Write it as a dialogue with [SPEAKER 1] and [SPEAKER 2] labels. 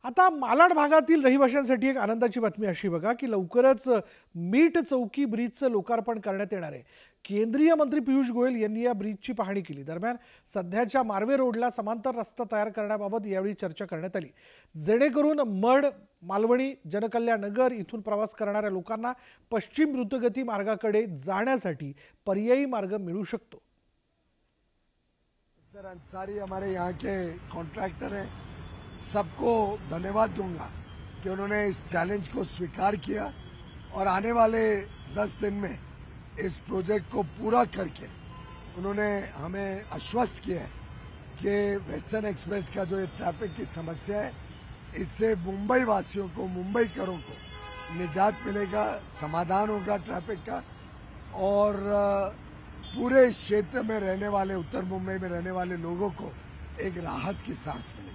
[SPEAKER 1] आता मालाड भागातील रहिवाशांसाठी एक आनंदाची बातमी अशी बघा की लवकरच मीठ चौकी ब्रिजचं लोकार्पण करण्यात येणार आहे। केंद्रीय मंत्री पियुष गोयल यांनी या ब्रिजची पाहणी केली। दरम्यान सध्याच्या मार्वे रोडला समांतर रस्ता तयार करण्याबाबत यावेळी चर्चा करण्यात आली, जेणेकरून मड, मालवणी, जनकल्याण नगर इथून प्रवास करणाऱ्या लोकांना पश्चिम द्रुतगती मार्गाकडे जाण्यासाठी पर्यायी मार्ग मिळू शकतो।
[SPEAKER 2] सर अंसारी हमारे यहाँ के कॉन्ट्रैक्टर हैं, सबको धन्यवाद दूंगा कि उन्होंने इस चैलेंज को स्वीकार किया और आने वाले 10 दिन में इस प्रोजेक्ट को पूरा करके उन्होंने हमें आश्वस्त किया है कि वेस्टर्न एक्सप्रेस का जो ये ट्रैफिक की समस्या है, इससे मुंबई वासियों को, मुंबईकरों को निजात मिलेगा, समाधान होगा ट्रैफिक का और पूरे क्षेत्र में रहने वाले, उत्तर मुंबई में रहने वाले लोगों को एक राहत की सांस मिलेगी।